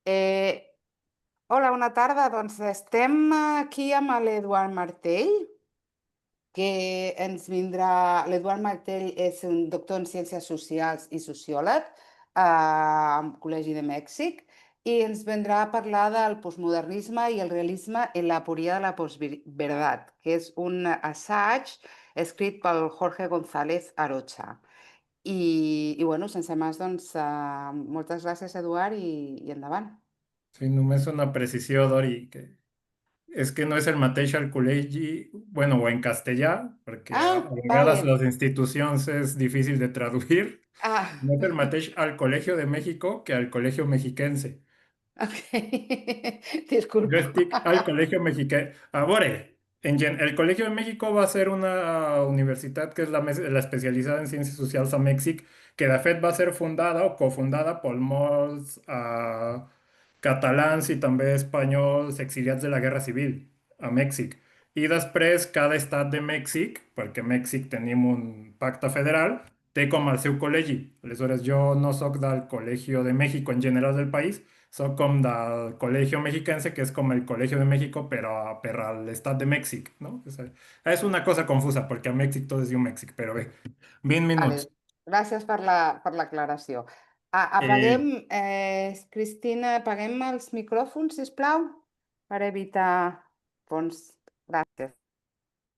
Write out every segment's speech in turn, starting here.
Eh, Hola, bona tarda. Doncs estem aquí amb l'Eduard Martell, que ens vindrà... L'Eduard Martell és un doctor en Ciències Socials i sociòleg al Col·legi de Mèxic i ens vendrà a parlar del postmodernisme i el realisme en la teoria de la postverdad, que és un assaig escrit pel Jorge González Arocha. Bueno, sense més, doncs, moltes gràcies, Eduard, i endavant. Sí, només una precisió, Dori, que és que no és el mateix al col·legi, bueno, o en castellà, perquè a Ah, vegades vale. les institucions és difícil de traduir. Ah, No és el mateix al Colegio de México que al Colegio Mexiquense. ok. Jo Disculpa. estic al Colegio Mexiquense. A veure, el Colegio de México va ser una universitat que és la especialitzada en ciències socials a Mèxic, que de fet va ser fundada o cofundada per molts catalans i també espanyols exiliats de la Guerra Civil a Mèxic. I després cada estat de Mèxic, perquè a Mèxic tenim un pacte federal, té com el seu col·legi. Aleshores, jo no sóc del Colegio de México en general del país, sóc com del Colegio Mexiquense, que és com el Colegio de México, però per a l'estat de Mèxic, no? És una cosa confusa, perquè a Mèxic tot es diu Mèxic, però bé, 20 Vale. minuts. Gràcies per l'aclaració. Apaguem, Eh, Cristina, apaguem els micròfons, si plau, per evitar fons. Gràcies.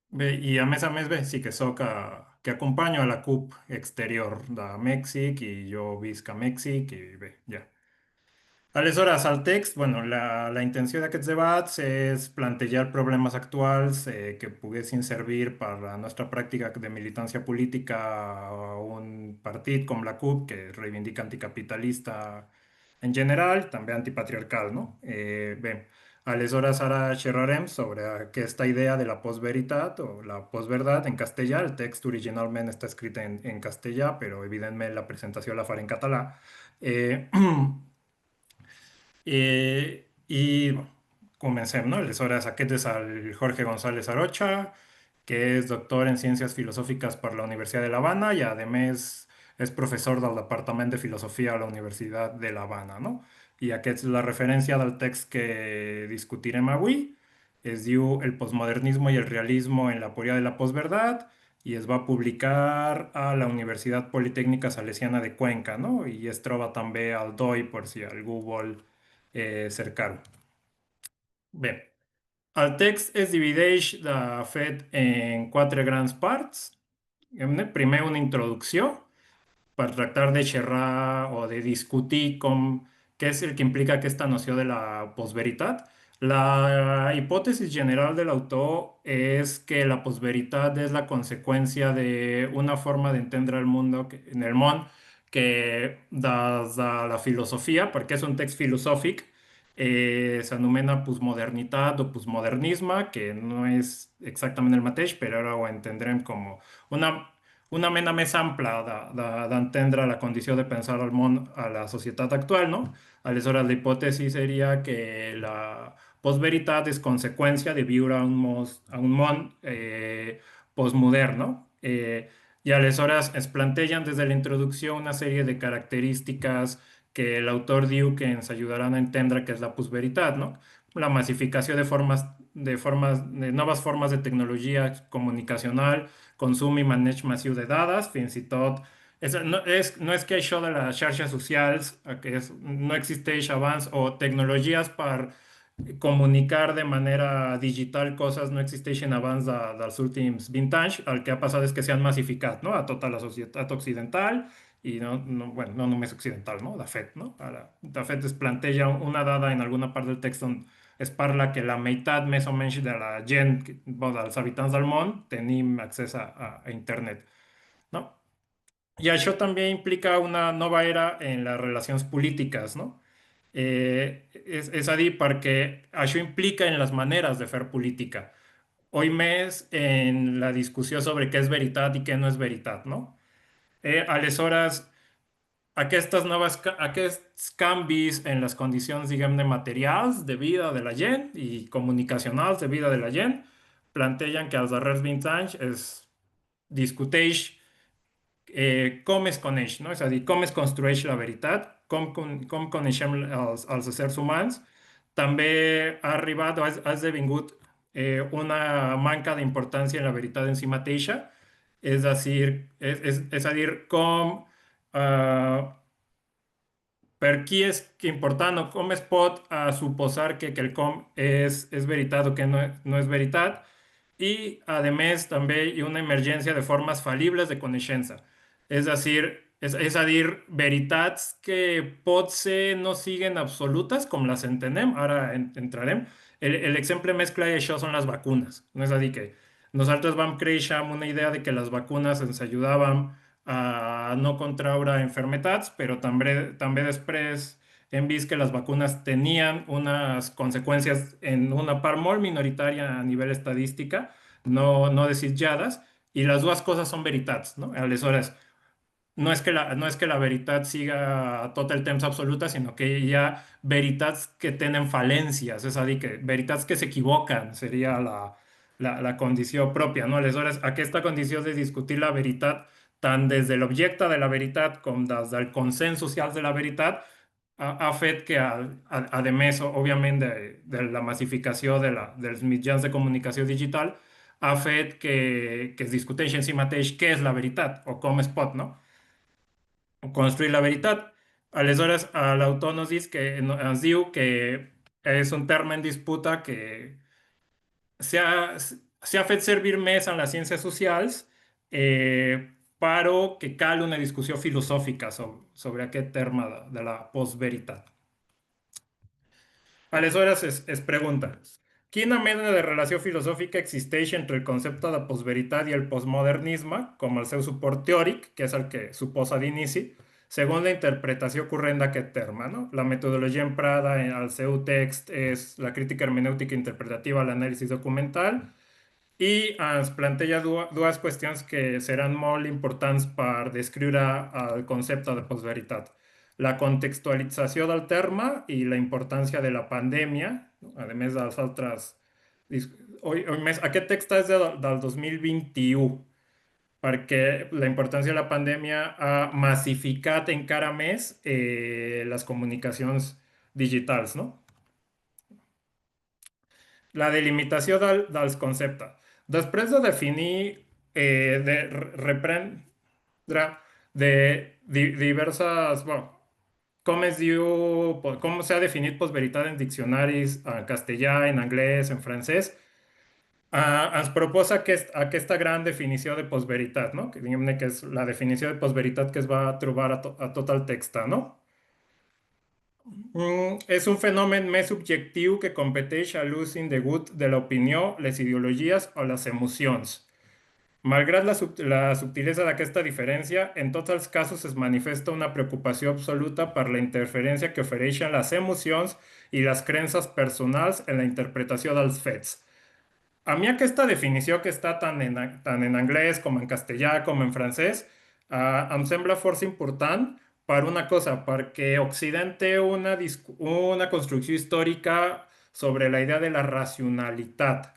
Bé, i a més, bé, sí que sóc que acompanyo a la CUP exterior de Mèxic i jo visc a Mèxic i bé, ja. Aleshores, al text, bueno, la intenció d'aquests debats és plantejar problemes actuals que poguessin servir per a la nostra pràctica de militància política a un partit com la CUP, que reivindica anticapitalista en general, també antipatriarcal, no? Bé, aleshores ara xerrarem sobre aquesta idea de la postveritat o la postverdad en castellà. El text originalment està escrit en castellà, però evidentment la presentació la faré en català. Eh, I bueno, comencem, no? Aleshores, aquest és el Jorge González Arocha, que és doctor en Ciències Filosòfiques per la Universitat de La Habana i, a més, és professor del Departament de Filosofia a la Universitat de La Habana, no? I aquesta és la referència del text que discutirem avui. Es diu El postmodernismo y el realismo en la teoría de la posverdad i es va publicar a la Universitat Politécnica Salesiana de Cuenca, no? I es troba també al DOI, per si algú vol cercar-ho. Bé, el text es divideix, de fet, en quatre grans parts. Primer, una introducció per tractar de xerrar o de discutir què és el que implica aquesta noció de la postveritat. La hipòtesi general de l'autor és que la postveritat és la conseqüència d'una forma d'entendre el món en el món que des de la filosofia, perquè és un text filosòfic, s'anomena postmodernitat o postmodernisme, que no és exactament el mateix, però ara ho entendrem com una una mena més ampla d'entendre la condició de pensar al món a la societat actual, no? Aleshores, la hipòtesi seria que la postveritat és conseqüència de viure a un món postmodern, no? I aleshores es plantegen des de la introducció una sèrie de característiques que l'autor diu que ens ajudaran a entendre què és la postveritat, no? La massificació de noves formes de tecnologia comunicacional, consum i maneig massiu de dades, fins i tot no és que això de les xarxes socials no existeix abans o tecnologies per comunicar de manera digital coses no existeixen abans dels últims 20 anys. El que ha passat és que s'han massificat, no? A tota la societat occidental i bueno, no només occidental, no? De fet, no? Ara, de fet, es planteja una dada en alguna part del text on es parla que la meitat més o menys de la gent, bueno, dels habitants del món, tenim accés a internet, no? I això també implica una nova era en les relacions polítiques, no? És a dir, perquè això implica en les maneres de fer política. Hoy més en la discussió sobre què és veritat i què no és veritat, no? Aleshores, aquests canvis en les condicions, diguem-ne, materials de vida de la gent i comunicacionals de vida de la gent plantegen que als darrers 20 anys es discuteix com es coneix, no? És a dir, com es construeix la veritat, com coneixem els éssers humans. També ha arribat o ha esdevingut una manca d'importància en la veritat en si mateixa, és a dir, és a dir com eh, per qui és que important o com es pot suposar que quelcom és veritat o que no és veritat. I, a més, també hi ha una emergència de formes fal·libles de coneixença. És a dir, és a dir, veritats que potser no siguen absolutes com les entenem, ara entrarem. L'exemple més clar d'això són les vacunes. No és a dir, que nosaltres vam créixer amb una idea de que les vacunes ens ajudaven a no contraure enfermetats, però també després hem vist que les vacunes tenien unes conseqüències en una part molt minoritària a nivell estadística, no desitjades, i les dues coses són veritats, no? Aleshores, no és que la veritat siga tot el temps absoluta, sinó que hi ha veritats que tenen falències, és a dir, que veritats que s'equivoquen seria la condició pròpia, no? Aleshores, aquesta condició de discutir la veritat tant des de l'objecte de la veritat com des del consens social de la veritat ha fet que, a més, òbviament, de la massificació dels mitjans de comunicació digital, ha fet que es discuteixi en si mateix què és la veritat o com es pot, no? Construir la veritat. Aleshores, l'autor ens diu que és un terme en disputa que s'ha fet servir més en les ciències socials, però que cal una discussió filosòfica sobre aquest terme de la postveritat. Aleshores es pregunta, quina mena de relació filosòfica existeix entre el concepte de postveritat i el postmodernisme, com el seu suport teòric, que és el que suposa d'inici, segons la interpretació corrent d'aquest terme, no? La metodologia emprada al seu text és la crítica hermenèutica interpretativa a l'anàlisi documental, i ens planteja dues qüestions que seran molt importants per descriure el concepte de postveritat. La contextualització del terme i la importància de la pandèmia, no? A més dels altres... Aquest text és del 2021, perquè la importància de la pandèmia ha massificat encara més les comunicacions digitals, no? La delimitació dels conceptes. Després de definir, de reprendre diverses, bueno, com es diu, com s'ha definit postveritat en diccionaris en castellà, en anglès, en francès, ens proposa aquesta gran definició de postveritat, no? Que diguem-ne que és la definició de postveritat que es va trobar a tot el text, no? És un fenomen més subjectiu que competeix a l'ús indegut de l'opinió, les ideologies o les emocions. Malgrat la subtilesa d'aquesta diferència, en tots els casos es manifesta una preocupació absoluta per la interferència que ofereixen les emocions i les creences personals en la interpretació dels fets. A mi aquesta definició que està tant en anglès com en castellà com en francès em sembla força important per una cosa, perquè Occident té una construcció històrica sobre la idea de la racionalitat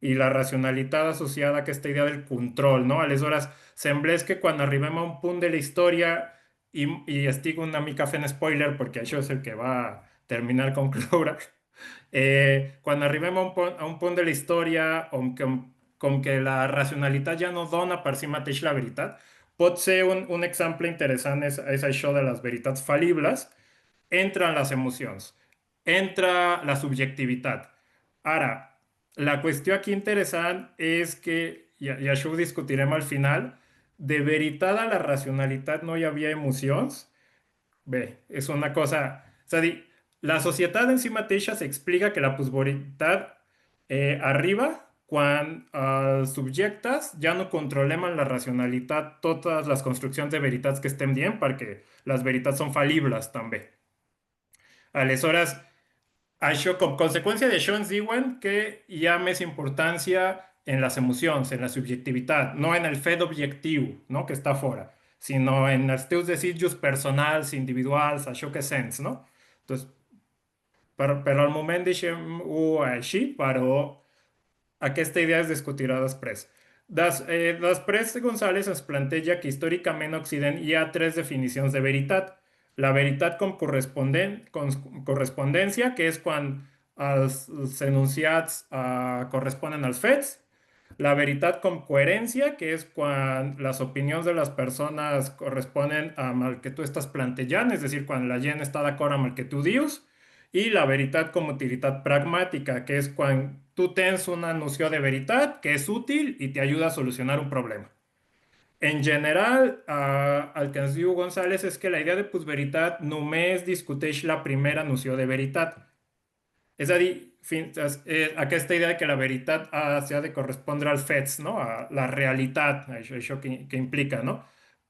i la racionalitat associada a aquesta idea del control, no? Aleshores, sembla que quan arribem a un punt de la història, i estic una mica fent spoiler perquè això és el que va terminar concloure, quan arribem a un punt de la història com que la racionalitat ja no dona per si mateix la veritat, pot ser un exemple interessant és això de les veritats fal·libles, entren les emocions, entra la subjectivitat. Ara, la qüestió aquí interessant és que, i això ho discutirem al final, de veritat a la racionalitat no hi havia emocions? Bé, és una cosa... És a dir, la societat en si mateixa s'explica que la postveritat arriba quan els subjectes ja no controlem en la racionalitat totes les construccions de veritats que estem dient, perquè les veritats són fal·libles també. Aleshores, això, com conseqüència d'això ens diuen que hi ha més importància en les emocions, en la subjectivitat, no en el fet objectiu, no? Que està fora, sinó en els teus desitjos personals, individuals, això que sents, no? Doncs, per al moment deixem-ho així, però aquesta idea es discutirà després. Després González es planteja que històricament a Occident hi ha tres definicions de veritat. La veritat com correspondència, que és quan els enunciats corresponen als fets. La veritat com coherència, que és quan les opinions de les persones corresponen amb el que tu estàs plantejant, és a dir, quan la gent està d'acord amb el que tu dius. I la veritat com utilitat pragmàtica, que és quan tu tens una noció de veritat que és útil i t'ajuda a solucionar un problema. En general, el que ens diu González és que la idea de postveritat només discuteix la primera noció de veritat. És a dir, aquesta idea de que la veritat s'ha de correspondre als fets, no? A la realitat, això que implica, no?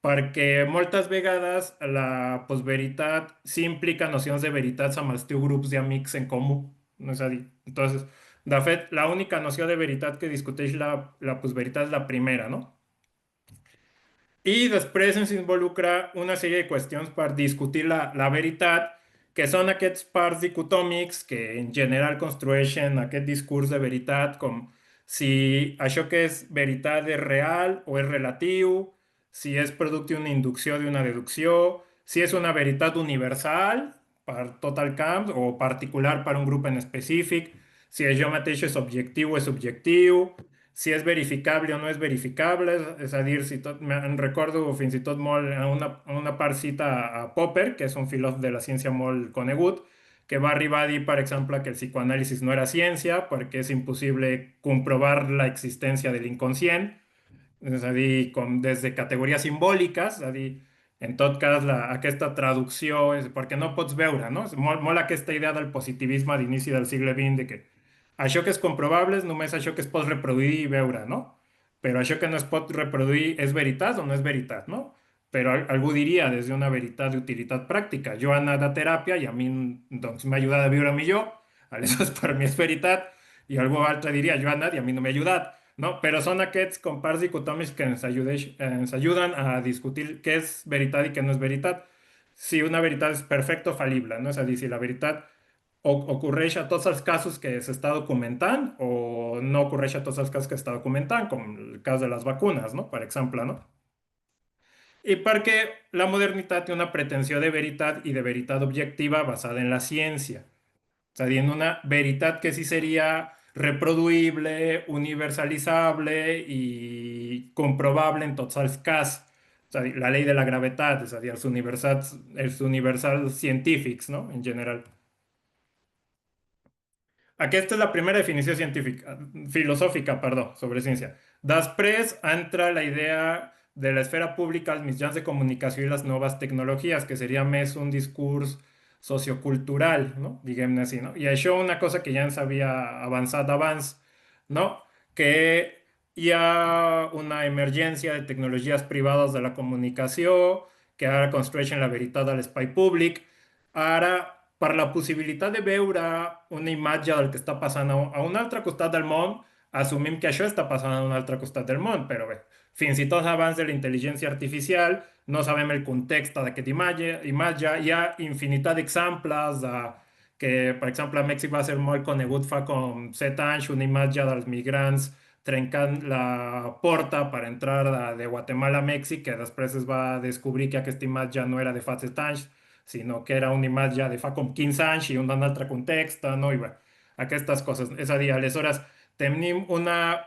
Perquè moltes vegades la postveritat sí implica nocions de veritats amb els teus grups d'amics en comú. No? És a dir, entonces, de fet, l'única noció de veritat que discuteix la postveritat és la primera, no? I després ens involucra una sèrie de qüestions per discutir la veritat, que són aquests parts dicotòmics que en general construeixen aquest discurs de veritat, com si això que és veritat és real o és relatiu, si és producte d'una inducció o d'una deducció, si és una veritat universal per tot el camp o particular per un grup en específic, si això mateix és objectiu o és subjectiu, si és verificable o no és verificable, és a dir, si tot, em recordo fins i tot molt a una part cita a Popper, que és un filòsof de la ciència molt conegut, que va arribar a dir, per exemple, que el psicoanàlisi no era ciència perquè és impossible comprovar la existència de l'inconscient, és a dir, com des de categories simbòliques, és a dir, en tot cas, aquesta traducció és perquè no pots veure, no? És molt aquesta idea del positivisme d'inici del segle XX, de que això que és comprovable és només això que es pot reproduir i veure, no? Però això que no es pot reproduir és veritat o no és veritat, no? Però algú diria des d'una veritat d'utilitat pràctica. Jo he anat a teràpia i a mi doncs, m'ha ajudat a viure millor, aleshores per mi és veritat, i algú altre diria jo he anat i a mi no m'ha ajudat, no? Però són aquests compars dicotòmics que ens ajuden a discutir què és veritat i què no és veritat. Si una veritat és perfecta o fal·lible, no? És a dir, si la veritat ocorreix a tots els casos que s'està documentant o no ocorreix a tots els casos que s'està documentant, com el cas de les vacunes, no? Per exemple, no? I perquè la modernitat té una pretensió de veritat i de veritat objectiva basada en la ciència. És a dir, en una veritat que sí seria reproduïble, universalitzable i comprovable en tots els casos. És a dir, la llei de la gravetat, és a dir, els universals científics, no? En general. Aquesta és la primera definició científica, filosòfica, perdó, sobre ciència. Després entra la idea de l'esfera pública, els mitjans de comunicació i les noves tecnologies, que seria més un discurs sociocultural, no? Diguem-ne així, no? I això una cosa que ja ens havia avançat abans, no? Que hi ha una emergència de tecnologies privades de la comunicació, que ara construeixen la veritat a l'espai públic. Ara, per la possibilitat de veure una imatge del que està passant a un altre costat del món, assumim que això està passant a un altre costat del món, però bé, fins i tot abans de la intel·ligència artificial no sabem el context d'aquesta imatge. Hi ha infinitat d'exemples que, per exemple, a Mèxic va ser molt conegut fa com 7 anys una imatge dels migrants trencant la porta per entrar de Guatemala a Mèxic, que després es va descobrir que aquesta imatge no era de fa 7 anys, sinó que era una imatge de fa com 15 anys i un altre context, no? I bé, aquestes coses. És a dir, aleshores tenim una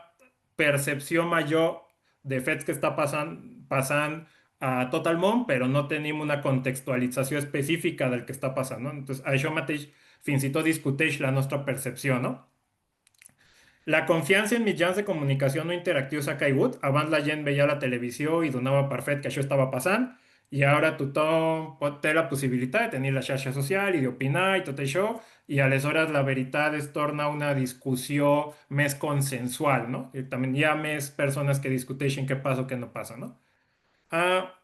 percepció major de fets que està passant a tot el món, però no tenim una contextualització específica del que està passant, no? Entonces, això mateix fins i tot discuteix la nostra percepció, no? La confiança en mitjans de comunicació no interactius ha caigut. Abans la gent veia la televisió i donava per fet que això estava passant, i ara tothom té la possibilitat de tenir la xarxa social i d'opinar i tot això, i aleshores la veritat es torna una discussió més consensual, no? I també hi ha més persones que discuteixen què passa o què no passa, no? Ah,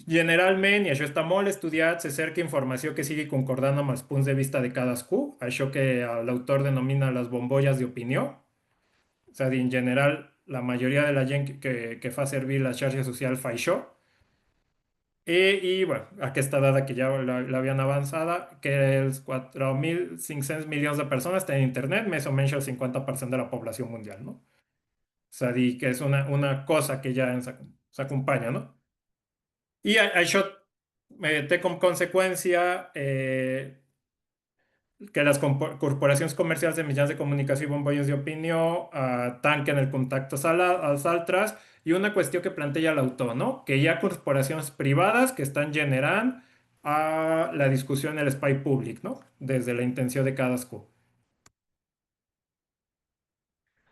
generalment, i això està molt estudiat, se cerca informació que sigui concordant amb els punts de vista de cadascú, això que l'autor denomina les bombolles d'opinió. És a dir, en general, la majoria de la gent que fa servir la xarxa social fa això. Bueno, aquesta dada que ja l'havien avançada, que els 4.500 milions de persones tenen internet, més o menys el 50% de la població mundial, no? sea, dir que és una cosa que ja ens, s'acompanya, no? I això té com conseqüència que les corporacions comercials de mitjans de comunicació i bombolles d'opinió tanquen el contacte als altres i una qüestió que planteja l'autor, no? Que hi ha corporacions privades que estan generant la discussió en l'espai públic, no? Des de la intenció de cadascú.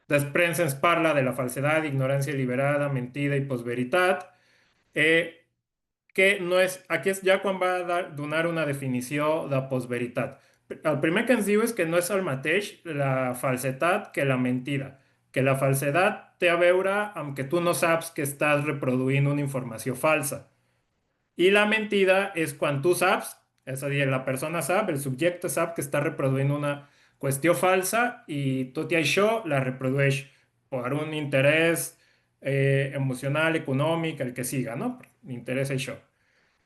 Després ens parla de la falsedat, ignorància deliberada, mentida i postveritat, eh, que no és, aquí és ja quan va donar una definició de postveritat. El primer que ens diu és que no és el mateix la falsedat que la mentida, que la falsedat té a veure amb que tu no saps que estàs reproduint una informació falsa. I la mentida és quan tu saps, és a dir, la persona sap, el subjecte sap que està reproduint una qüestió falsa i tot i això la reprodueix per un interès emocional, econòmic, el que siga, no? M'interessa això.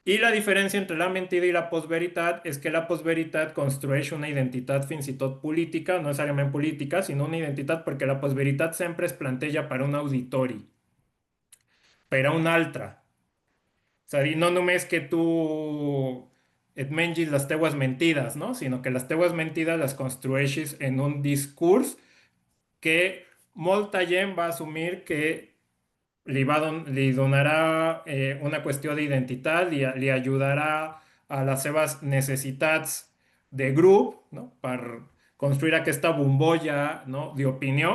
I la diferència entre la mentida i la postveritat és que la postveritat construeix una identitat fins i tot política, no necessàriament política, sinó una identitat perquè la postveritat sempre es planteja per a un auditori, per a un altre. És a dir, no només que tu et mengis les teues mentides, no? Sinó que les teues mentides les construeixis en un discurs que molta gent va assumir que li donarà una qüestió d'identitat, li ajudarà a les seves necessitats de grup, no? Per construir aquesta bombolla, no? D'opinió.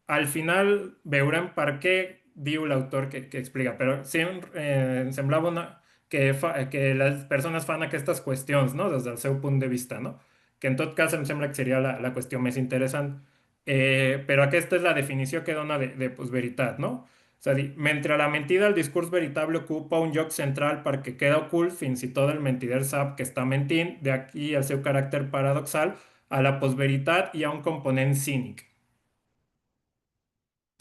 Al final veurem per què diu l'autor que explica, però sí em semblava que les persones fan aquestes qüestions, no? Des del seu punt de vista, no? Que en tot cas em sembla que seria la qüestió més interessant. Però aquesta és la definició que dona de postveritat, no? És a dir, mentre la mentida, el discurs veritable ocupa un lloc central perquè queda ocult fins i tot el mentider sap que està mentint, d'aquí el seu caràcter paradoxal, a la postveritat hi ha un component cínic.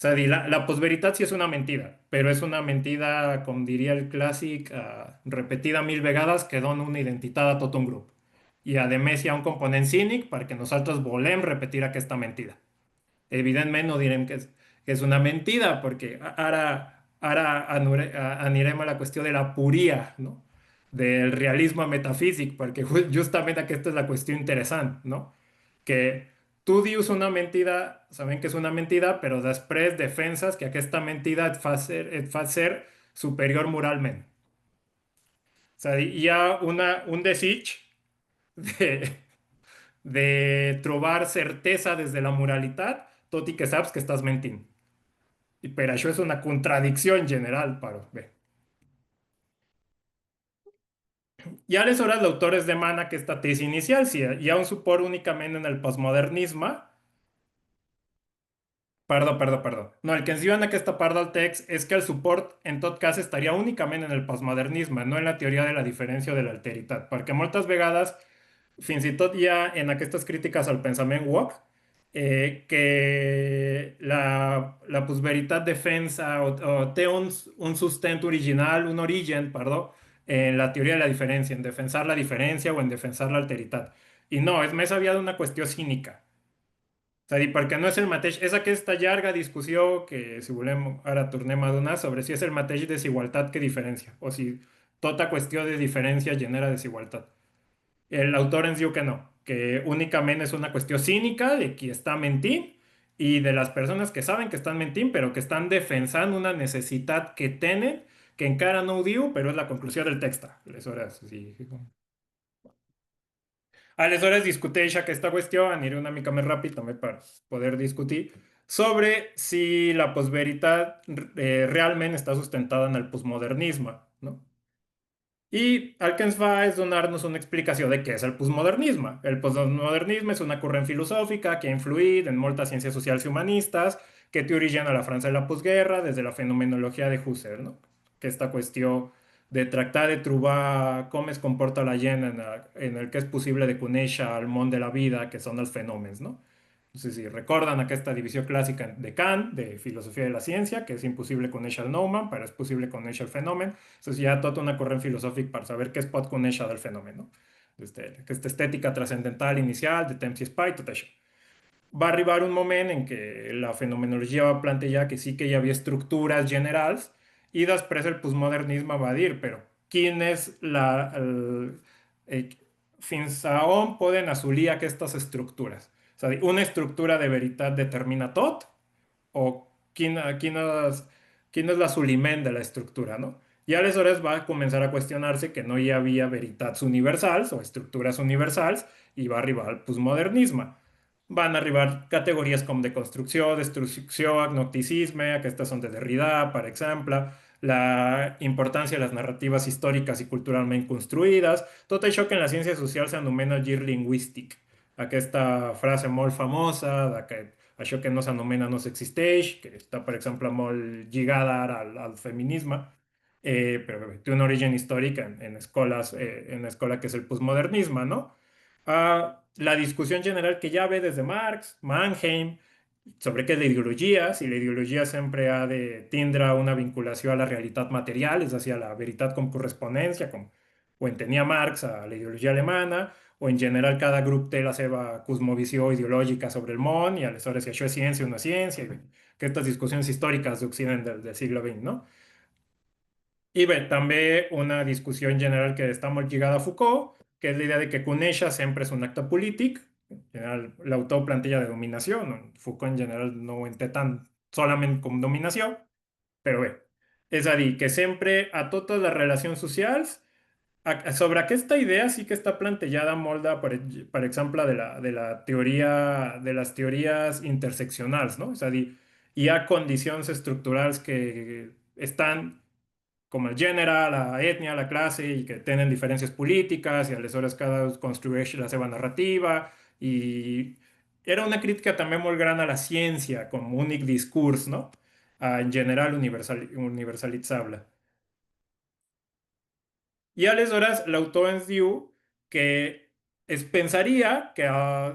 És a dir, la postveritat sí és una mentida, però és una mentida, com diria el clàssic, repetida mil vegades que dona una identitat a tot un grup. I a més hi ha un component cínic perquè nosaltres volem repetir aquesta mentida. Evidentment no direm que és una mentida, perquè ara anirem a la qüestió de la puria, no? Del realisme metafísic, perquè justament aquesta és la qüestió interessant, no? Que tu dius una mentida, sabent que és una mentida, però després defenses que aquesta mentida et fa ser superior moralment. És a dir, hi ha un desig de, de trobar certesa des de la moralitat, tot i que saps que estàs mentint. I per això és una contradicció en general, però bé. I aleshores l'autor es demana aquesta tesi inicial, si hi ha un suport únicament en el postmodernisme. Perdó. No, el que ens diu en aquesta part del text és que el suport en tot cas estaria únicament en el postmodernisme, no en la teoria de la diferència o de l'alteritat, perquè moltes vegades fins i tot hi ha en aquestes crítiques al pensament woke que la postveritat defensa o té un sustent original, un origen, perdó, en la teoria de la diferència, en defensar la diferència o en defensar l'alteritat. I no, és més aviat una qüestió cínica. És a dir, perquè no és el mateix, és aquesta llarga discussió que, si volem, ara tornem a donar sobre si és el mateix desigualtat que diferència, o si tota qüestió de diferència genera desigualtat. L'autor ens diu que no, que únicament és una qüestió cínica de qui està mentint i de les persones que saben que estan mentint, però que estan defensant una necessitat que tenen, que encara no ho diu, però és la conclusió del text. Aleshores, sí. Aleshores discuteix aquesta qüestió, aniré una mica més ràpid també per poder discutir, sobre si la postveritat realment està sustentada en el postmodernisme, no? I el que ens fa és donar-nos una explicació de què és el postmodernisme. El postmodernisme és una corrent filosòfica que ha influït en moltes ciències socials i humanistes, que té origen a la França de la postguerra, des de la fenomenologia de Husserl, no? Aquesta qüestió de tractar de trobar com es comporta la gent en el que és possible de conèixer el món de la vida, que són els fenòmens, no? No sé si recorden aquesta divisió clàssica de Kant, de filosofia de la ciència, que és impossible conèixer el nouman, però és possible conèixer el fenomen. Llavors hi ha tota una corrent filosòfic per saber què es pot conèixer del fenomen, no? Aquesta estètica transcendental inicial, de temps i espai, tot això. va a arribar un moment en què la fenomenologia va plantejar que sí que hi havia estructures generals i després el postmodernisme va dir, però quin és eh, fins a on poden assolir aquestes estructures? És a dir, una estructura de veritat determina tot o quin és l'assoliment de l'estructura, no? I aleshores va començar a qüestionar-se que no hi havia veritats universals o estructures universals i va arribar al postmodernisme. Van arribar categories com de construcció, destrucció, agnosticisme, aquestes són de Derrida, per exemple, la importància de les narratives històriques i culturalment construïdes, tot això que en les ciències socials s'anomena gir lingüístic. Aquesta frase molt famosa de que això que no s'anomena no s'existeix, que està, per exemple, molt lligada ara al feminisme, però bé, té un origen històric en escola que és el postmodernisme, no? La discusión general que ja ve des de Marx, Mannheim, sobre què és la ideologia, si la ideologia sempre ha de tindre una vinculació a la realitat material, és a dir, a la veritat com correspondència, com ho entenia Marx a la ideologia alemana, o en general cada grup té la seva cosmovisió ideològica sobre el món, i aleshores si això és ciència o no és ciència, i bé, aquestes discussions històriques d'Occident del segle XX, no? I bé, també una discussió en general que està molt lligada a Foucault, que és la idea de que conèixer sempre és un acte polític. En general, l'autor planteja de dominació, no? Foucault en general no ho entén tant solament com dominació, però bé, és a dir, que sempre a totes les relacions socials, sobre aquesta idea sí que està plantejada molt, per exemple, de la teoria, de les teories interseccionals, no? És a dir, hi ha condicions estructurals que estan com el gènere, la ètnia, la classe, i que tenen diferències polítiques, i aleshores cada un construeix la seva narrativa, i era una crítica també molt gran a la ciència com únic discurs, no? En general universalitzable. I aleshores l'autor ens diu que es pensaria que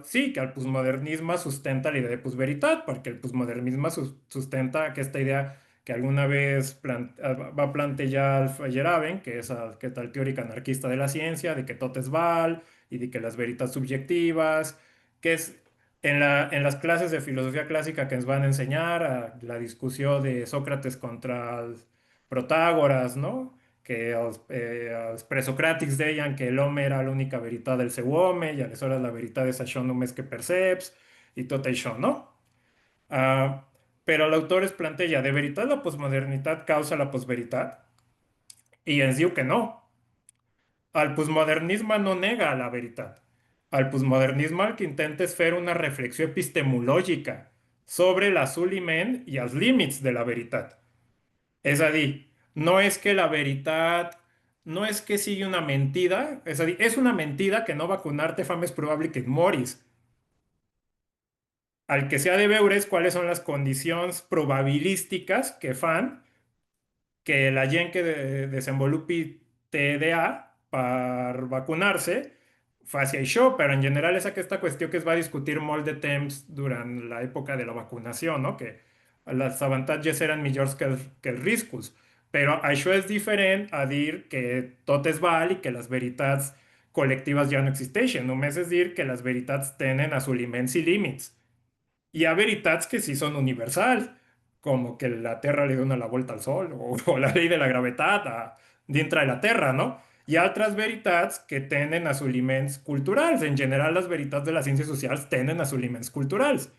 sí, que el postmodernisme sustenta la idea de postveritat, perquè el postmodernisme sustenta aquesta idea que alguna vez va plantejar el Feyerabend, que és el teòric anarquista de la ciència, de que tot és val i de que les veritats subjectives, que és en les classes de filosofia clàssica que ens van ensenyar, la discussió de Sòcrates contra els Protàgores, no? Que els presocràtics deien que l'home era l'única veritat del seu home i aleshores la veritat és això només que perceps i tot això, no? Ah, però l'autor es planteja, ¿de veritat la posmodernitat causa la posveritat? I ens diu que no. El postmodernisme no nega la veritat. El postmodernisme el que intenta és fer una reflexió epistemològica sobre l'assoliment i els límits de la veritat. És a dir, no és que la veritat, no és que sigui una mentida, és a dir, és una mentida que no vacunar-te fa més probable que et moris. El que s'ha de veure és quines són les condicions probabilístiques que fan que la gent que desenvolupi TDA per vacunar-se faci això, però en general és aquesta qüestió que es va discutir molt de temps durant l'època de la vacunació, no? Que els avantatges eren millors que els riscos. Però això és diferent a dir que tot és val i que les veritats col·lectives ja no existeixen. Només és dir que les veritats tenen assoliments i límits. Hi ha veritats que sí són universals, como que la Terra li dona la volta al Sol o la llei de la gravetat dintre de la Terra, no? Hi ha altres veritats que tenen assoliments culturals. En general, les veritats de les ciències socials tenen assoliments culturals,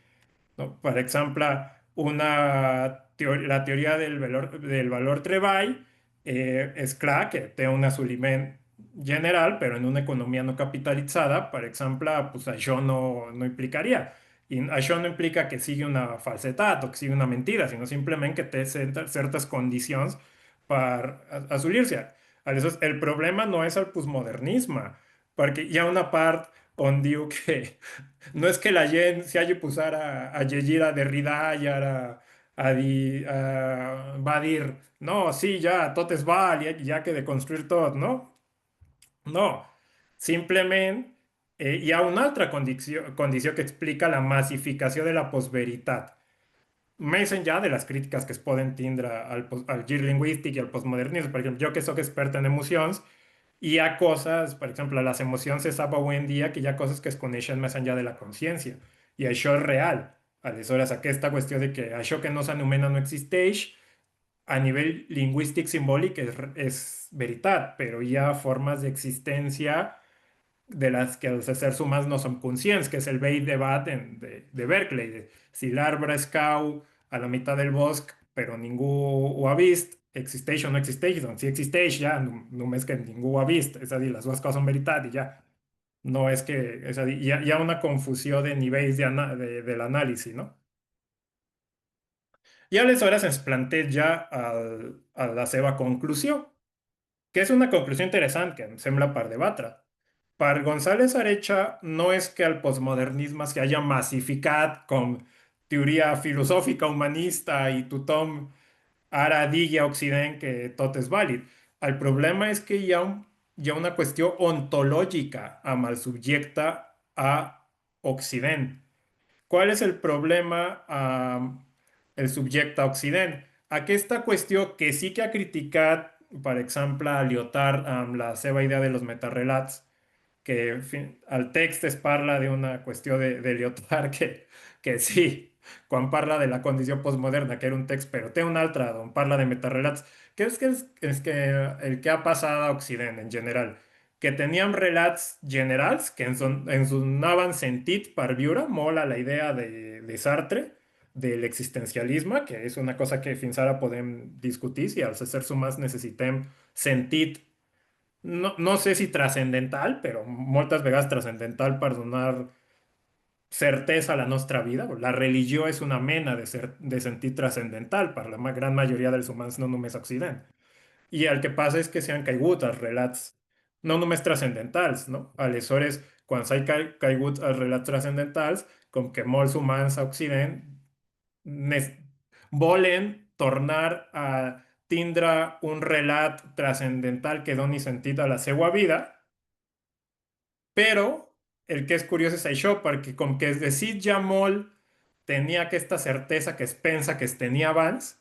no? Per exemple, la teoria del valor treball és clar que té un assoliment general, però en una economia no capitalitzada, per exemple, pues això no implicaria. I això no implica que sigui una falsetat o que sigui una mentida, sinó simplement que té certes condicions per assolir-se. Aleshores, el problema no és el postmodernisme, perquè hi ha una part on diu que no és que la gent s'hi hagi posat a llegir a Derrida i ara va dir, no, sí, ja, tot és val, ja que de construir tot, no? No, simplement hi ha una altra condició que explica la massificació de la postveritat. Més enllà de les crítiques que es poden tindre al gir lingüístic i al postmodernisme. Per exemple, jo que sóc expert en emocions, hi ha coses, per exemple, les emocions se sap avui en dia que hi ha coses que es coneixen més enllà de la consciència. i això és real. Aleshores, aquesta qüestió de que això que no s'anomena no existeix, a nivell lingüístic simbòlic és veritat, però hi ha formes d'existència de les que els éssers humans no som conscients, que és el vell debat de Berkeley, de si l'arbre es cau a la meitat del bosc però ningú ho ha vist, existeix o no existeix, doncs si existeix ja, només que ningú ho ha vist, és a dir, les dues coses són veritat i ja. No és que, és a dir, hi ha una confusió de nivells de l'anàlisi, no? I aleshores ens planteja la seva conclusió, que és una conclusió interessant que em sembla per debatre. Per González Arecha no és que el postmodernisme s'hagi massificat com teoria filosòfica humanista i tothom ara digui a Occident que tot és vàlid. El problema és que hi ha una qüestió ontològica amb el subjecte a Occident. ¿Cuál és el problema amb el subjecte a Occident? Aquesta qüestió que sí que ha criticat, per exemple, a Lyotard amb la seva idea de los metarrelats, que en fi, el text es parla d'una qüestió de Lyotard que sí, quan parla de la condició postmoderna, que era un text, però té un altre on parla de metarrelats, és que el que ha passat a Occident en general, que teníem relats generals que ens donaven sentit per viure, molt a la idea de Sartre, de l'existencialisme, que és una cosa que fins ara podem discutir, si els éssers humans necessitem sentit no sé si trascendental, però moltes vegades trascendental per donar certesa a la nostra vida. La religió és una mena de sentit trascendental per la gran majoria dels humans, no només a Occident. I el que passa és que s'han caigut els relats, no només trascendentals, no? Aleshores, quan s'han caigut els relats trascendentals, com que molts humans a Occident nes- volen tornar a tindre un relat trascendental que doni sentit a la seva vida, però el que és curiós és això, perquè com que es desitja molt tenir aquesta certesa que es pensa que es tenia abans,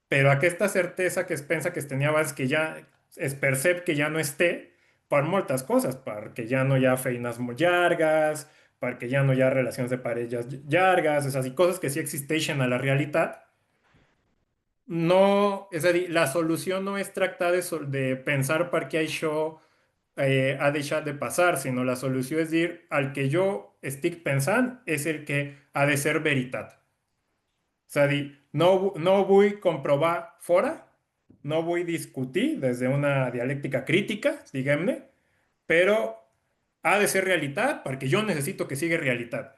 però aquesta certesa que es pensa que es tenia abans que ja es percep que ja no es té per moltes coses, perquè ja no hi ha feines molt llargues, perquè ja no hi ha relacions de parelles llargues, és a dir, coses que sí existeixen a la realitat. No, és a dir, la solució no és tractar de pensar per què això ha deixat de passar, sinó la solució és dir, el que jo estic pensant és el que ha de ser veritat. És a dir, no ho vull comprovar fora, no vull discutir des d'una dialèctica crítica, diguem-ne, però ha de ser realitat perquè jo necessito que sigui realitat.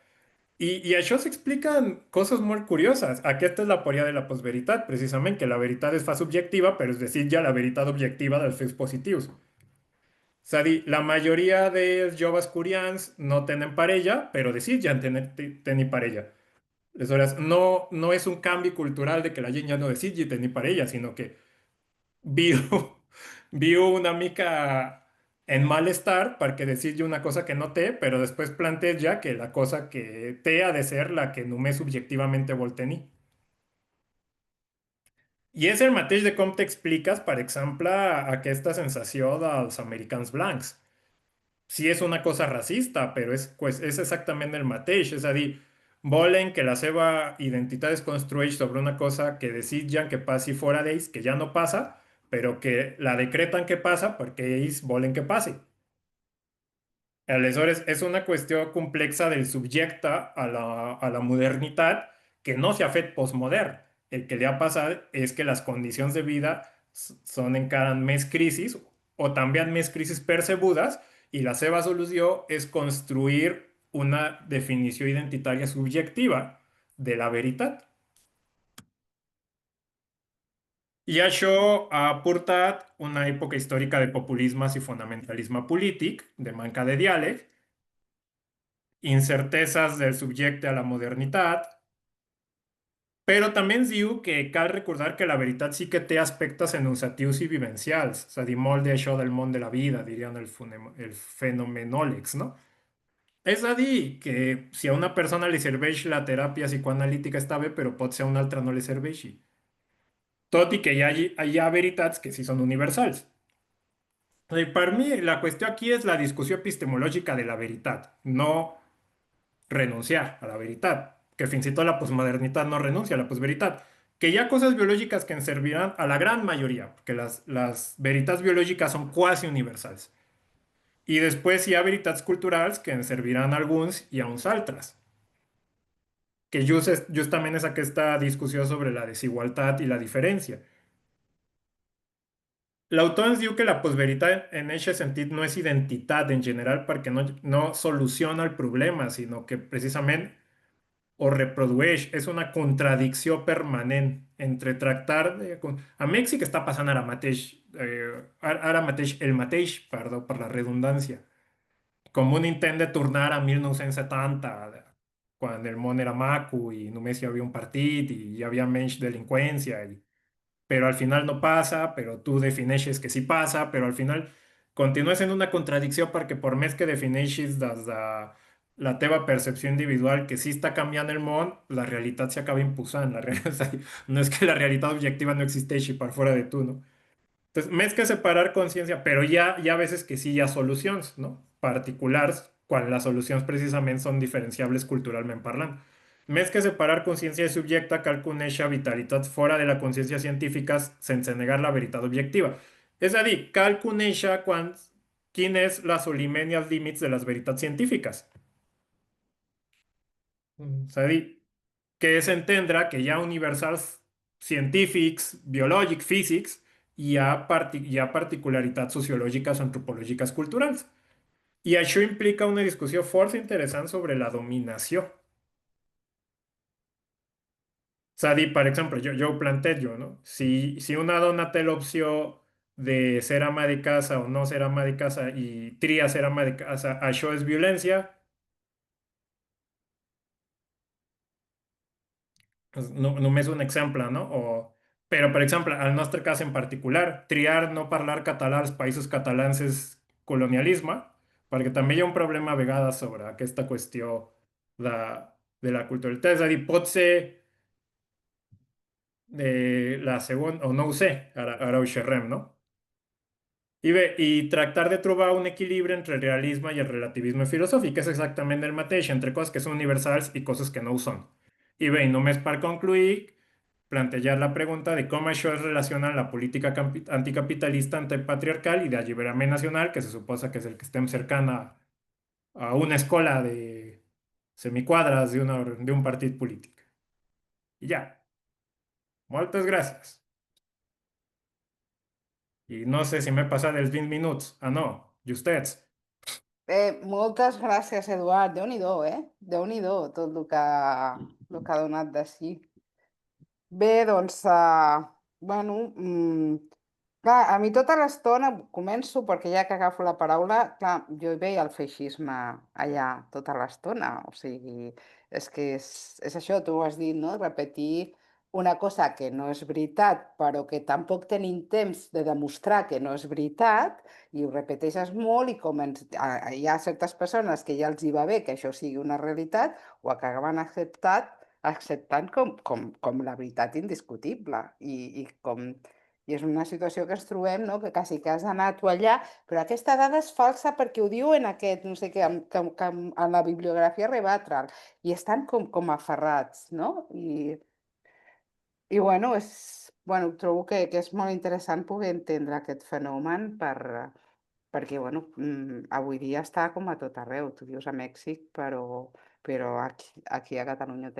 I això s'explica en coses molt curioses. Aquesta és la teoria de la postveritat, precisament, que la veritat es fa subjectiva, però es desitja la veritat objectiva dels fets positius. És a dir, la majoria dels joves coreans no tenen parella, però desitgen tenir parella. Aleshores, no és un canvi cultural de que la gent ja no desitgi tenir parella, sinó que viu, viu una mica en malestar perquè desitja una cosa que no té, però després planteja que la cosa que té ha de ser la que només subjectivament vol tenir. I és el mateix de com t'expliques, per exemple, aquesta sensació dels americans blancs. Sí és una cosa racista, però és exactament el mateix. És a dir, volen que la seva identitat es construeix sobre una cosa que desitgen que passi fora d'ells, que ja no passa, però que la decreten que passa perquè ells volen que passi. Aleshores, és una qüestió complexa del subjecte a la modernitat que no s'ha fet postmodern. El que li ha passat és que les condicions de vida són encara més crisis o també han més crisis percebudes i la seva solució és construir una definició identitària subjectiva de la veritat. I això ha portat una època històrica de populismes i fonamentalisme polític, de manca de diàleg, incerteses del subjecte a la modernitat, però també ens diu que cal recordar que la veritat sí que té aspectes enunciatius i vivencials, és a dir, molt d'això del món de la vida, dirien el fenomenòlegs, no? És a dir, que si a una persona li serveix la teràpia psicoanalítica està bé, però pot ser a una altra no li serveixi. Tot i que hi ha veritats que sí són universals. Per mi, la qüestió aquí és la discussió epistemològica de la veritat, no renunciar a la veritat, que fins i tot la postmodernitat no renuncia a la postveritat, que hi ha coses biològiques que ens serviran a la gran majoria, perquè les veritats biològiques són quasi universals. I després hi ha veritats culturals que ens serviran a alguns i a uns altres, que justament és aquesta discussió sobre la desigualtat i la diferència. L'autor ens diu que la postveritat en aquest sentit no és identitat en general perquè no soluciona el problema, sinó que precisament o reprodueix, és una contradicció permanent entre tractar de... A Mèxic està passant ara mateix el mateix, perdó, per la redundància, com un intent de tornar a 1970, quan el món era maco i només hi havia un partit i hi havia menys delinqüència però al final no passa, però tu defineixes que sí passa, però al final continua sent una contradicció perquè per més que defineixis des de la teva percepció individual que sí està canviant el món, la realitat s'acaba imposant. És a dir, no és que la realitat objectiva no existeixi per fora de tu, no? Entonces, més que separar consciència, però hi ha veces que sí hi ha solucions, no? Particulars, quan les solucions precisament són diferenciables culturalment parlant. Més que separar consciència i subjecte, cal conèixer vitalitats fora de la consciència científica sense negar la veritat objectiva. És a dir, cal conèixer quin és l'assoliment i els límits de les veritats científiques. És a dir, que és entendre que hi ha universals científics, biològics, físics, i hi ha particularitats sociològiques, antropològiques, culturals. I això implica una discussió força interessant sobre la dominació. És a dir, per exemple, jo ho plantejo, no? Si una dona té l'opció de ser ama de casa o no ser ama de casa i tria ser ama de casa, això és violència. Només un exemple, no? Però, per exemple, el nostre cas en particular, triar no parlar català als països catalans és colonialisme, perquè també hi ha un problema a vegades sobre aquesta qüestió de, de la culturalitat. És a dir, pot ser la segona, o no ho sé, ara ho xerrem, no? I bé, i tractar de trobar un equilibri entre el realisme i el relativisme filosòfic, que és exactament el mateix, entre coses que són universals i coses que no ho són. I bé, i només per concluir, plantejar la pregunta de com això es relaciona amb la política anticapitalista, antipatriarcal i d'alliberament nacional, que se suposa que és el que estem cercant a una escola de semiquadres d'un partit polític. I ja, moltes gràcies. I no sé si m'he passat els 20 minuts. Ah, no, justets. Moltes gràcies, Eduard. Déu-n'hi-do, eh? Déu-n'hi-do tot el que ha donat de si. Bé, doncs, bueno, clar, a mi tota l'estona, començo perquè ja que agafo la paraula, clar, jo hi veia el feixisme allà tota l'estona, o sigui, és que és això, tu ho has dit, no? Repetir una cosa que no és veritat, però que tampoc tenim temps de demostrar que no és veritat, i ho repeteixes molt i hi ha certes persones que ja els hi va bé que això sigui una realitat, ho acaben acceptant com la veritat indiscutible i és una situació que ens trobem, no? Que quasi que has d'anar tu allà, però aquesta dada és falsa perquè ho diu en aquest, no sé què, en la bibliografia rebatre'l, i estan com aferrats, no? I bueno, trobo que és molt interessant poder entendre aquest fenomen perquè bueno, avui dia està com a tot arreu. Tu dius a Mèxic, però aquí a Catalunya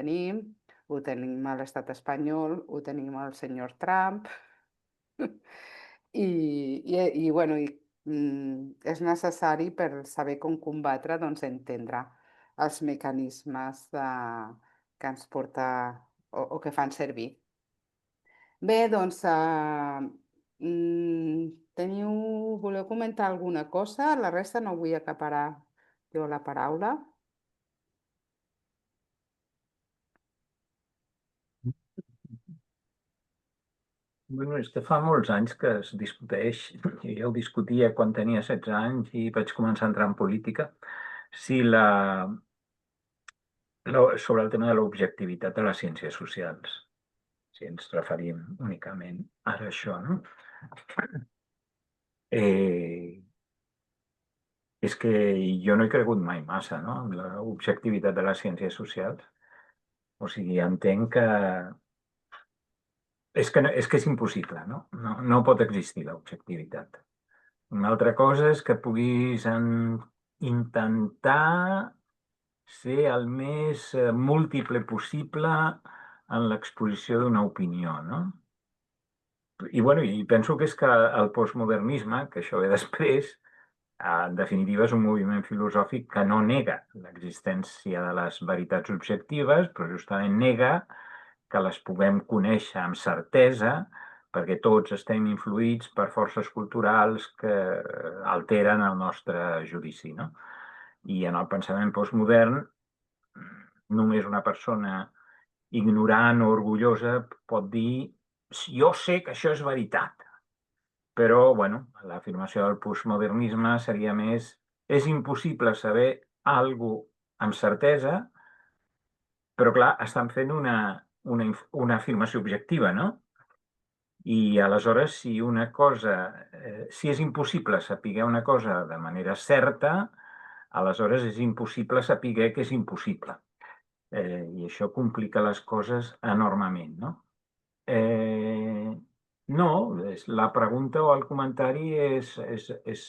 ho tenim a l'estat espanyol, ho tenim al senyor Trump, bueno, és necessari per saber com combatre, doncs entendre els mecanismes que ens porta o que fan servir. Bé, doncs, voleu comentar alguna cosa? La resta no vull acaparar jo la paraula. Bueno, és que fa molts anys que es discuteix, jo ja ho discutia quan tenia 16 anys i vaig començar a entrar en política, si sobre el tema de l'objectivitat de les ciències socials, si ens referim únicament a això, no? Eh, És que jo no he cregut mai massa, no?, en l'objectivitat de les ciències socials. O sigui, entenc que és impossible, no? No pot existir l'objectivitat. Una altra cosa és que puguis intentar ser el més múltiple possible en l'exposició d'una opinió, no? I, bueno, i penso que és que el postmodernisme, que això ve després, en definitiva és un moviment filosòfic que no nega l'existència de les veritats objectives, però justament nega que les puguem conèixer amb certesa, perquè tots estem influïts per forces culturals que alteren el nostre judici, no? I en el pensament postmodern, només una persona ignorant o orgullosa pot dir jo sé que això és veritat. Però, bueno, l'afirmació del postmodernisme seria més és impossible saber alguna cosa amb certesa, però clar, estan fent una afirmació objectiva, no? I aleshores, si és impossible saber una cosa de manera certa, aleshores és impossible saber que és impossible. I això complica les coses enormement, no? No, la pregunta o el comentari és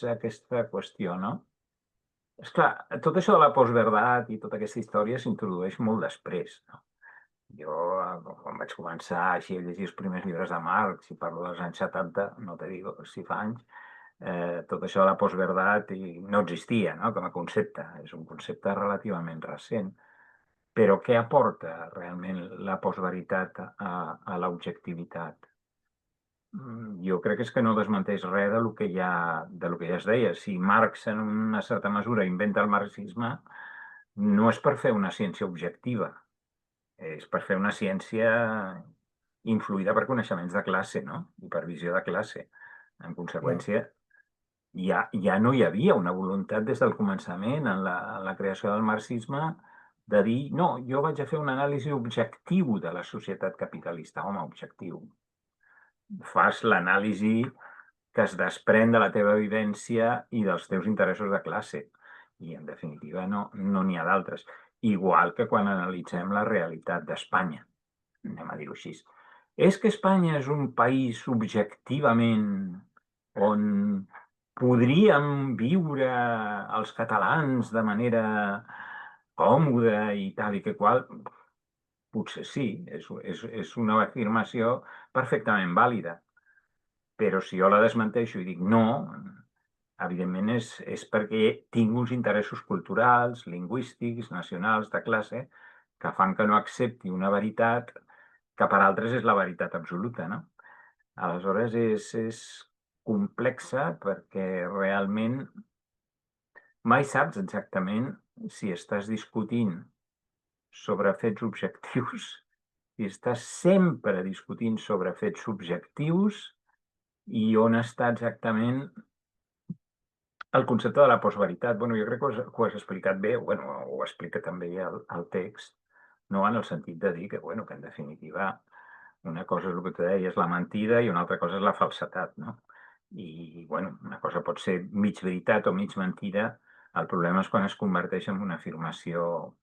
aquesta qüestió, no? És clar, tot això de la postverdat i tota aquesta història s'introdueix molt després, no? Jo, quan vaig començar així a llegir els primers llibres de Marx, i parlo dels anys 70, no te digo si fa anys, tot això de la postverdat no existia, no?, com a concepte. És un concepte relativament recent. Però què aporta realment la postveritat a l'objectivitat? Jo crec que és que no desmenteix res de lo que ja es deia. Si Marx, en una certa mesura, inventa el marxisme, no és per fer una ciència objectiva, és per fer una ciència influïda per coneixements de classe, no?, i per visió de classe. En Claro. conseqüència, ja no hi havia una voluntat des del començament, en la creació del marxisme, de dir, no, jo vaig a fer una anàlisi objectiu de la societat capitalista. Home, objectiu. Fas l'anàlisi que es desprèn de la teva vivència i dels teus interessos de classe. I, en definitiva, no n'hi ha d'altres. Igual que quan analitzem la realitat d'Espanya. Anem a dir-ho així. És que Espanya és un país objectivament on podríem viure els catalans de manera còmoda i tal i que qual? Potser sí, és una afirmació perfectament vàlida. Però si jo la desmenteixo i dic no, evidentment és perquè tinc uns interessos culturals, lingüístics, nacionals, de classe, que fan que no accepti una veritat que per altres és la veritat absoluta, no? Aleshores és complexa perquè realment mai saps exactament si estàs discutint sobre fets objectius, si estàs sempre discutint sobre fets subjectius i on està exactament el concepte de la postveritat. Bueno, jo crec que ho has explicat bé, bueno, ho explica també el text, no en el sentit de dir que, bueno, que en definitiva una cosa és el que tu deies, la mentida, i una altra cosa és la falsedat, no? I, bueno, una cosa pot ser mig veritat o mig mentida, el problema és quan es converteix en una afirmació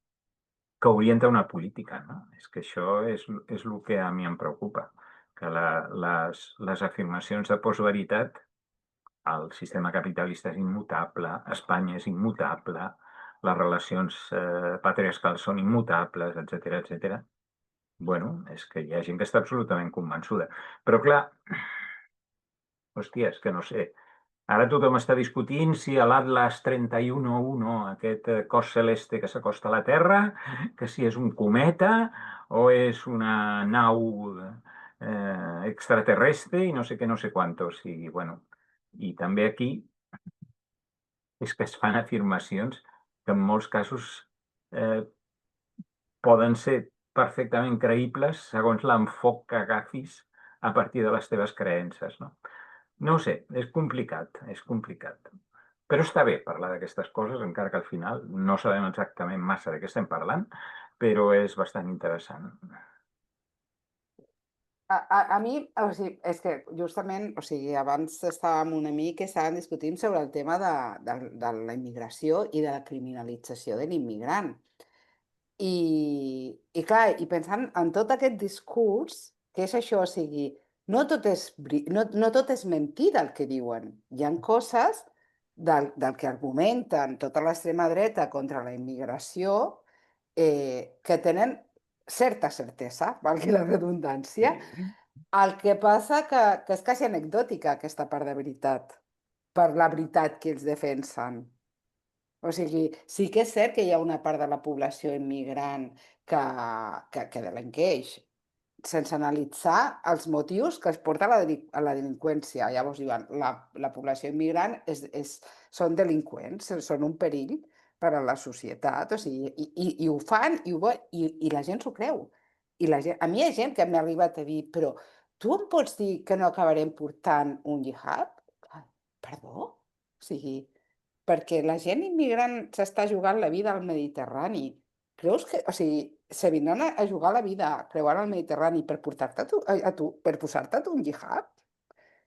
que orienta una política, no? És que això és el que a mi em preocupa, que les afirmacions de postveritat, el sistema capitalista és immutable, Espanya és immutable, les relacions patriarcals són immutables, etcètera, etcètera. Bueno, és que hi ha gent que està absolutament convençuda. Però clar, hòstia, és que no sé. Ara tothom està discutint si l'Atlas 31-1, aquest cos celeste que s'acosta a la Terra, que si és un cometa o és una nau extraterrestre i no sé què, no sé quantos. I, bueno, i també aquí és que es fan afirmacions que en molts casos eh, poden ser perfectament creïbles segons l'enfoc que agafis a partir de les teves creences, no? No ho sé, és complicat, és complicat. Però està bé parlar d'aquestes coses, encara que al final no sabem exactament massa de què estem parlant, però és bastant interessant. A mi, o sigui, és que justament, o sigui, abans estàvem una mica que estàvem discutint sobre el tema de la immigració i de la criminalització de l'immigrant. I clar, i pensant en tot aquest discurs, què és això? O sigui, no tot és mentida el que diuen. Hi han coses del que argumenten tota l'extrema dreta contra la immigració que tenen certa certesa, valgui la redundància. Sí. El que passa que és quasi anecdòtica aquesta part de veritat, per la veritat que ells defensen. O sigui, sí que és cert que hi ha una part de la població immigrant que, que delinqueix, sense analitzar els motius que es porta a a la delinqüència. Llavors diuen, la població immigrant són delinqüents, són un perill per a la societat, o sigui, i ho fan i la gent s'ho creu. I la gent, a mi hi ha gent que m'ha arribat a dir, però tu em pots dir que no acabarem portant un jihad? Ai, perdó? O sigui, perquè la gent immigrant s'està jugant la vida al Mediterrani. Creus que, o sigui, se vindran a jugar la vida creuant el Mediterrani per portar-te per posar-te tu un jihad?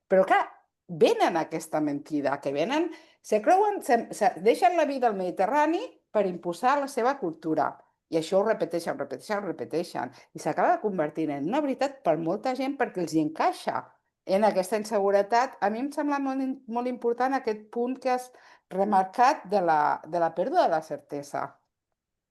Però clar, venen aquesta mentida, que venen, se creuen, se deixen la vida al Mediterrani per imposar la seva cultura. I això ho repeteixen, repeteixen, repeteixen. I s'acaba convertint en una veritat per molta gent perquè els hi encaixa en aquesta inseguretat. A mi em sembla molt important aquest punt que has remarcat de la pèrdua de la certesa.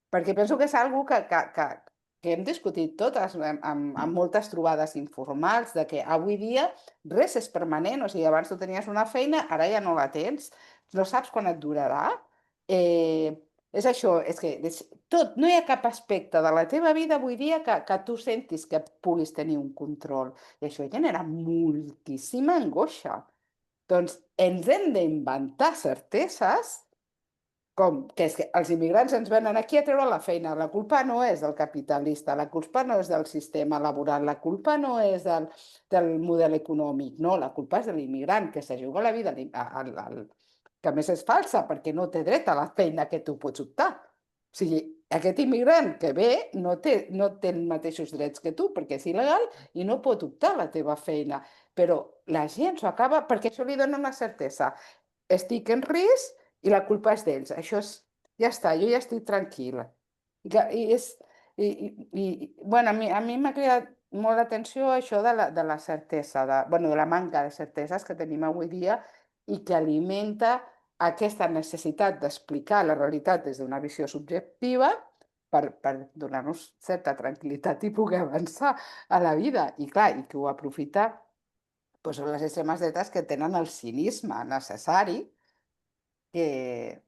Perquè penso que és algo que hem discutit totes amb moltes trobades informals, de que avui dia res és permanent, o sigui, abans tu tenies una feina, ara ja no la tens, no saps quan et durarà. És això, és que tot, no hi ha cap aspecte de la teva vida avui dia que tu sentis que puguis tenir un control. I això genera moltíssima angoixa. Doncs ens hem d'inventar certeses com que és que els immigrants ens venen aquí a treure la feina. La culpa no és del capitalista, la culpa no és del sistema laboral, la culpa no és del model econòmic, no, la culpa és de l'immigrant que se juga la vida, que a més és falsa perquè no té dret a la feina que tu pots optar. O sigui, aquest immigrant que ve no té els mateixos drets que tu perquè és il·legal i no pot optar a la teva feina. Però la gent s'ho acaba perquè això li dona una certesa. Estic en risc i la culpa és d'ells. Això és, ja està, jo ja estic tranquil·la. I és, bueno, a mi m'ha cridat molt l'atenció això de la certesa, bueno, de la manca de certeses que tenim avui dia i que alimenta aquesta necessitat d'explicar la realitat des d'una visió subjectiva per donar-nos certa tranquil·litat i poder avançar a la vida. I clar, i que ho aprofita doncs, les extremes dretes que tenen el cinisme necessari que,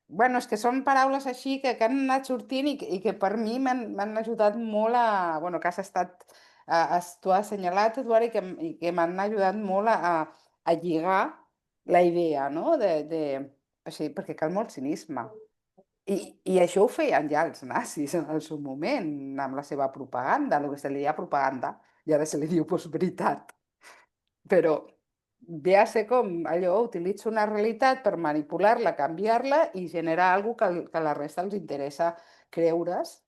bueno, és que són paraules així que han anat sortint i que per mi m'han ajudat molt a, bueno, que has estat, tu has assenyalat, Eduard, i que m'han ajudat molt a lligar la idea, no? O sigui, perquè cal molt cinisme. I això ho feien ja els nazis en el seu moment, amb la seva propaganda, el que se li deia propaganda, i ara se li diu postveritat. Però ve a ser com allò, utilitza una realitat per manipular-la, canviar-la i generar alguna cosa que a la resta els interessa creure's.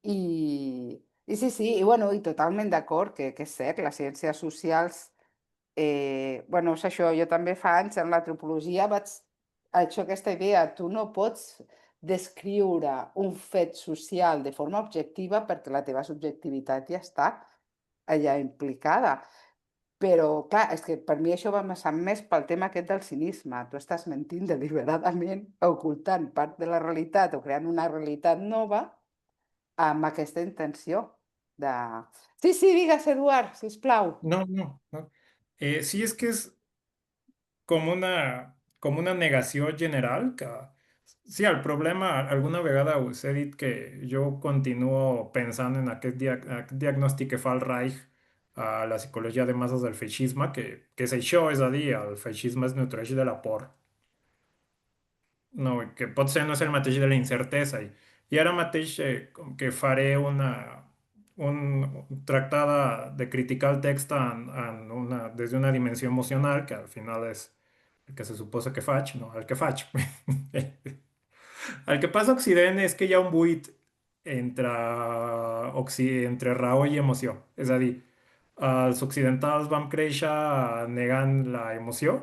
I sí, sí, i, bueno, i totalment d'acord que és cert, les ciències socials, bueno, és això, jo també fa anys en l'antropologia vaig això, aquesta idea, tu no pots descriure un fet social de forma objectiva perquè la teva subjectivitat ja està allà implicada. Però, clar, és que per mi això va passar més pel tema aquest del cinisme. Tu estàs mentint deliberadament, ocultant part de la realitat o creant una realitat nova amb aquesta intenció de... Sí, sí, digues, Eduard, sisplau. No, no, no. Sí, és que és com una negació general que... Sí, el problema, alguna vegada us he dit que jo continuo pensant en aquest diagnòstic que fa el Reich a la psicologia de masses del feixisme, que és això, és a dir, el feixisme es nodreix de la por. No, que potser no és el mateix de la incertesa. I ara mateix com que faré un tractada de criticar el text des d'una dimensió emocional, que al final és el que se suposa que faig, no el que faig. El que passa a Occident és que hi ha un buit entre, entre raó i emoció. És a dir, els occidentals vam créixer negant la emoció,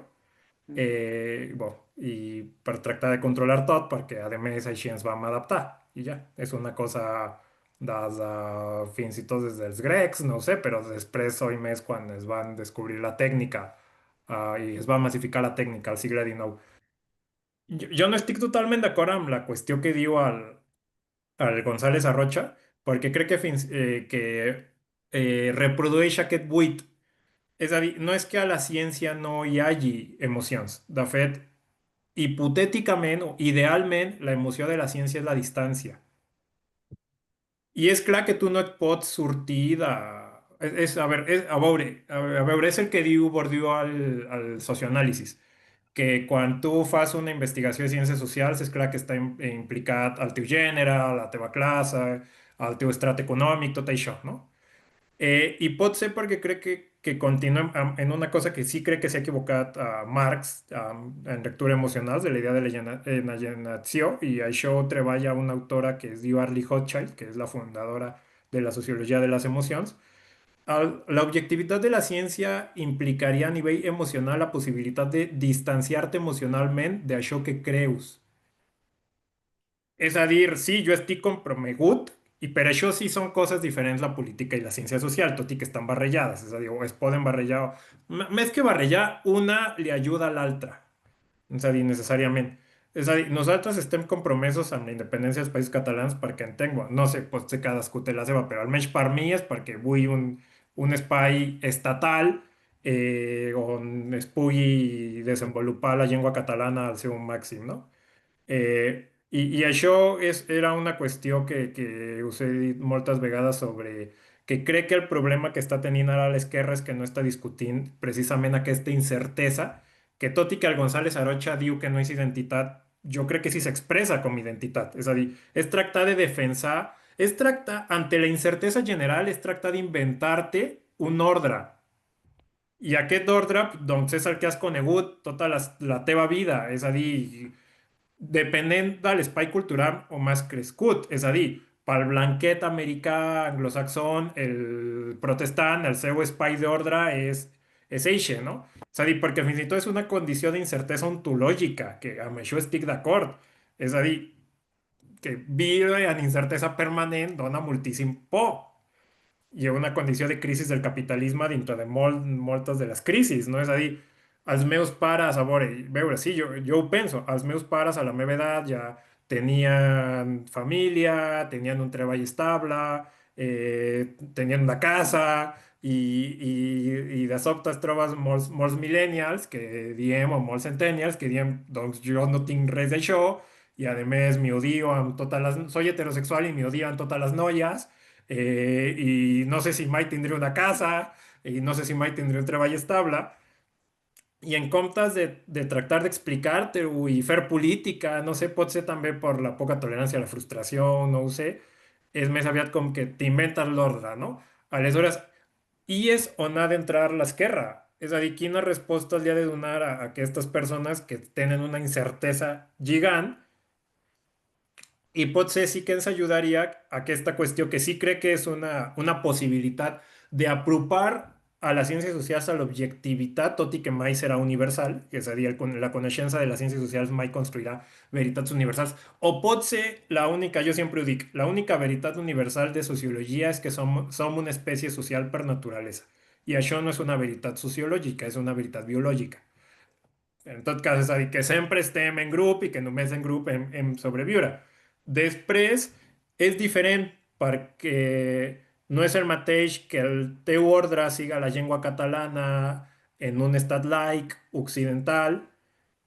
mm, bon, i per tractar de controlar tot, perquè a més així ens vam adaptar. I ja, és una cosa des de, fins i tot des dels grecs, no ho sé, però després oi més quan es van descobrir la tècnica i es va massificar la tècnica al segle XIX. Jo no estic totalment d'acord amb la qüestió que diu el González Arrocha, perquè crec que, reprodueix aquest buit. És a dir, no és que a la ciència no hi hagi emocions. De fet, hipotèticament o idealment, la emoció de la ciència és la distància. I és clar que tu no et pots sortir de... a veure, a veure, és el que diu Bourdieu al socioanàlisis, que quan tu fas una investigació de ciències socials és clar que està implicat el teu gènere, la teva classe, el teu estrat econòmic, tot això, no? I pot ser perquè crec que continuem en una cosa que sí crec que s'ha equivocat a Marx en lectura emocional de la idea de l'alienació, i això ho treballa una autora que es diu Arlie Hochschild, que és la fundadora de la sociologia de les emocions. La objectivitat de la ciència implicaria a nivell emocional la possibilitat de distanciar-te emocionalment d'això que creus. És a dir, sí, jo estic compromegut i per això sí són coses diferents la política i la ciència social, tot i que estan barrejades. És a dir, o es poden barrejar, més que barrejar, una li ajuda a l'altra. És a dir, necessàriament. És a dir, nosaltres estem compromesos amb la independència dels països catalans perquè entenc, bueno, no sé, potser cadascú té la seva, però almenys per mi és perquè vull un espai estatal on es pugui desenvolupar la llengua catalana al seu màxim, no? I això era una qüestió que us he dit moltes vegades sobre que crec que el problema que està tenint ara l'esquerra és que no està discutint precisament aquesta incertesa, que tot i que el González Arocha diu que no és identitat, jo crec que sí s'expressa com identitat. És a dir, és tractar de defensar, és tractar, ante la incertesa general, és tractar d'inventar-te un ordre. I aquest ordre, doncs, és el que has conegut tota la teva vida. És a dir, depenent de l'espai cultural on has crescut. És a dir, pel blanquet americà anglosaxon, el protestant, el seu espai d'ordre és eixe, no? És a dir, perquè fins i tot és una condició d'incertesa ontològica, que amb això estic d'acord. És a dir, que viure en incertesa permanent dona moltíssim por i una condició de crisi del capitalisme dintre de moltes de les crisis, no? És a dir, els meus pares, veure, sí, jo ho penso, els meus pares a la meva edat ja tenien família, tenien un treball estable, tenien una casa, i de sobte es trobes molts millennials que diem, o molts centennials que diem, doncs jo no tinc res d'això, i a més m'hi odio amb totes les... Soy heterosexual i m'hi odio amb totes les noies, i no sé si mai tindré una casa, i no sé si mai tindré un treball estable, i en comptes de tractar d'explicar-te-ho i fer política, no sé, pot ser també per la poca tolerància a la frustració, no ho sé, és més aviat com que t'inventes l'ordre, no? Aleshores, i és on ha d'entrar l'esquerra. És a dir, quina resposta li ha de donar a aquestes persones que tenen una incertesa gigant, i potser sí que ens ajudaria aquesta qüestió que sí crec que és una possibilitat d'apropar a les ciències socials a l'objectivitat, tot i que mai serà universal, és a dir, la coneixença de les ciències socials mai construirà veritats universals. O pot ser la única, jo sempre ho dic, la única veritat universal de sociologia és que som una espècie social per naturalesa. I això no és una veritat sociològica, és una veritat biològica. En tot cas, és a dir, que sempre estem en grup i que només en grup hem sobreviure. Després, és diferent perquè no és el mateix que el teu ordre siga la llengua catalana en un estat laic occidental,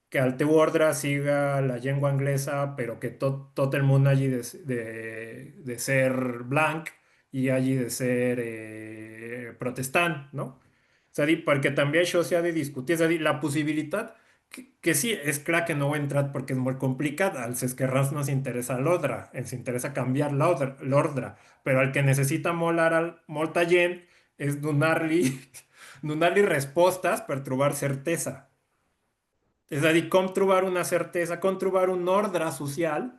que el teu ordre siga la llengua anglesa, però que tot el món hagi de ser blanc i hagi de ser protestant, no? És a dir, perquè també això s'ha de discutir. És a dir, la possibilitat que sí, és clar que no ho he entrat perquè és molt complicat. Als esquerrans no ens interessa l'ordre, ens interessa canviar l'ordre, però el que necessita molt ara molta gent és donar-li donar-li respostes per trobar certesa. És a dir, com trobar una certesa, com trobar un ordre social